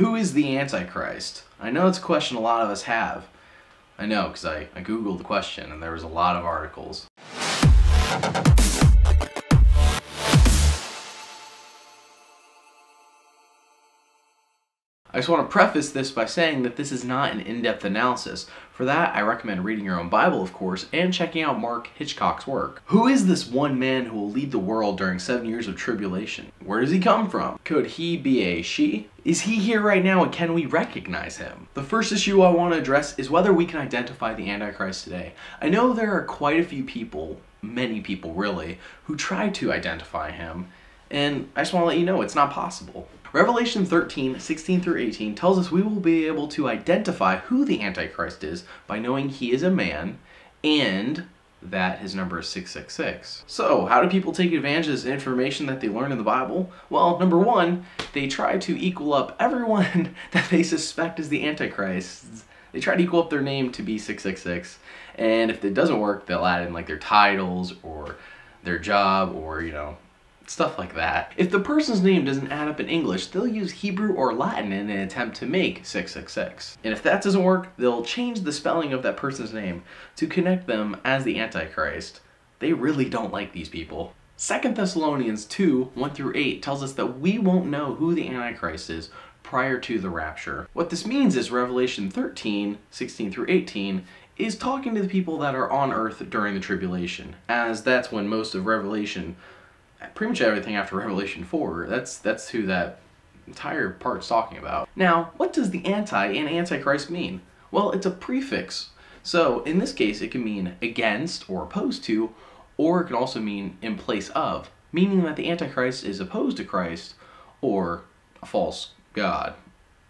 Who is the Antichrist? I know it's a question a lot of us have. I know, because I googled the question and there was a lot of articles. I just want to preface this by saying that this is not an in-depth analysis. For that, I recommend reading your own Bible, of course, and checking out Mark Hitchcock's work. Who is this one man who will lead the world during 7 years of tribulation? Where does he come from? Could he be a she? Is he here right now and can we recognize him? The first issue I want to address is whether we can identify the Antichrist today. I know there are quite a few people, many people really, who try to identify him, and I just want to let you know it's not possible. Revelation 13:16-18 tells us we will be able to identify who the Antichrist is by knowing he is a man and that his number is 666. So, how do people take advantage of this information that they learn in the Bible? Well, number one, they try to equal up everyone that they suspect is the Antichrist. They try to equal up their name to be 666, and if it doesn't work, they'll add in like their titles or their job or, you know, stuff like that. If the person's name doesn't add up in English, they'll use Hebrew or Latin in an attempt to make 666. And if that doesn't work, they'll change the spelling of that person's name to connect them as the Antichrist. They really don't like these people. 2 Thessalonians 2:1-8 tells us that we won't know who the Antichrist is prior to the rapture. What this means is Revelation 13:16-18 is talking to the people that are on earth during the tribulation, as that's when most of Revelation, pretty much everything after Revelation 4, that's who that entire part's talking about. Now, what does the anti and Antichrist mean? Well, it's a prefix. So, in this case, it can mean against or opposed to, or it can also mean in place of, meaning that the Antichrist is opposed to Christ or a false god.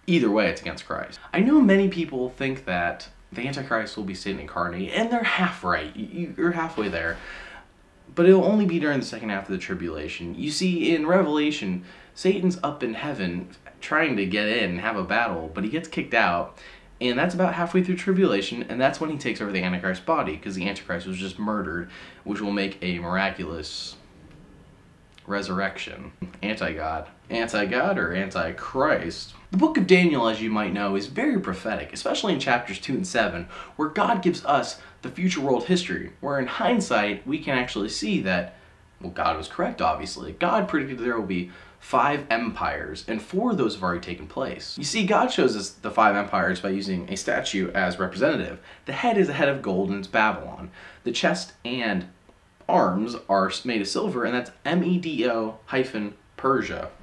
Either way, it's against Christ. I know many people think that the Antichrist will be Satan incarnate, and they're half right. You're halfway there. But it'll only be during the second half of the tribulation. You see, in Revelation, Satan's up in heaven trying to get in and have a battle, but he gets kicked out. And that's about halfway through tribulation, and that's when he takes over the Antichrist's body, because the Antichrist was just murdered, which will make a miraculous resurrection. Anti-God. Anti-God or Antichrist? The book of Daniel, as you might know, is very prophetic, especially in chapters 2 and 7, where God gives us the future world history, where in hindsight, we can actually see that, well, God was correct, obviously. God predicted there will be 5 empires, and 4 of those have already taken place. You see, God shows us the 5 empires by using a statue as representative. The head is a head of gold, and it's Babylon. The chest and arms are made of silver, and that's Medo-Persia.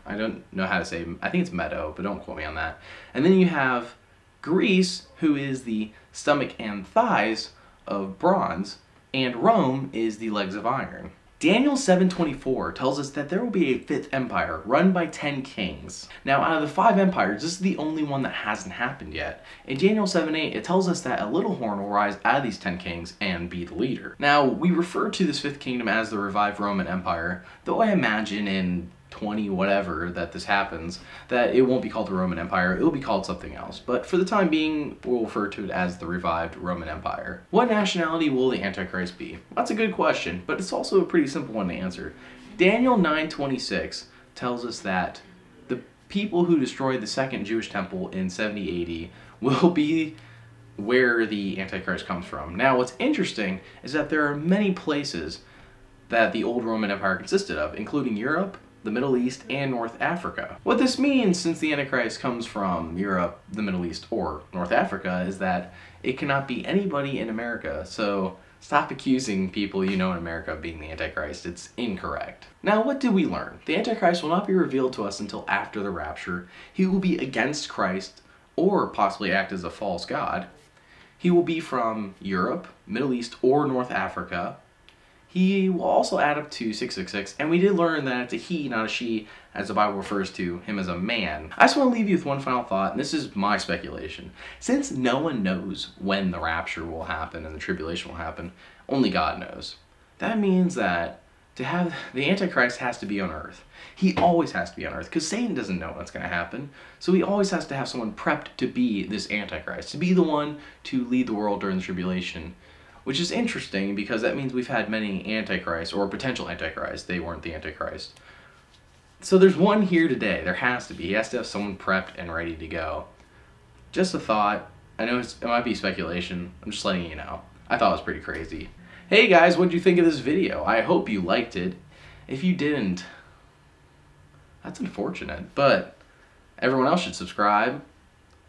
I don't know how to say, I think it's Medo, but don't quote me on that. And then you have Greece, who is the stomach and thighs of bronze, and Rome is the legs of iron. Daniel 7:24 tells us that there will be a 5th empire run by 10 kings. Now, out of the 5 empires, this is the only one that hasn't happened yet. In Daniel 7:8, it tells us that a little horn will rise out of these 10 kings and be the leader. Now, we refer to this 5th kingdom as the revived Roman Empire, though I imagine in 20 whatever that this happens, that it won't be called the Roman Empire, it will be called something else. But for the time being, we'll refer to it as the revived Roman Empire. What nationality will the Antichrist be? That's a good question, but it's also a pretty simple one to answer. Daniel 9:26 tells us that the people who destroyed the second Jewish temple in 70 AD will be where the Antichrist comes from. Now, what's interesting is that there are many places that the old Roman Empire consisted of, including Europe, the Middle East, and North Africa. What this means, since the Antichrist comes from Europe, the Middle East, or North Africa, is that it cannot be anybody in America. So stop accusing people you know in America of being the Antichrist. It's incorrect. Now, what did we learn? The Antichrist will not be revealed to us until after the rapture. He will be against Christ, or possibly act as a false god. He will be from Europe, Middle East, or North Africa. He will also add up to 666, and we did learn that it's a he, not a she, as the Bible refers to him as a man. I just want to leave you with one final thought, and this is my speculation. Since no one knows when the rapture will happen and the tribulation will happen, only God knows. That means that to have the Antichrist has to be on earth. He always has to be on earth, because Satan doesn't know what's going to happen. So he always has to have someone prepped to be this Antichrist, to be the one to lead the world during the tribulation. Which is interesting, because that means we've had many Antichrists, or potential Antichrists. They weren't the Antichrist. So there's one here today. There has to be. He has to have someone prepped and ready to go. Just a thought. I know it might be speculation. I'm just letting you know. I thought it was pretty crazy. Hey guys, what did you think of this video? I hope you liked it. If you didn't, that's unfortunate, but everyone else should subscribe.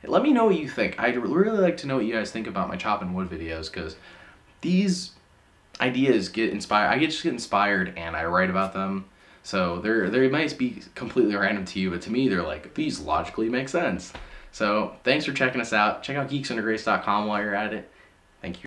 Let me know what you think. I'd really like to know what you guys think about my chopping wood videos, because these ideas get inspired. I just get inspired and I write about them. So they might be completely random to you, but to me they're like, these logically make sense. So thanks for checking us out. Check out geeksundergrace.com while you're at it. Thank you.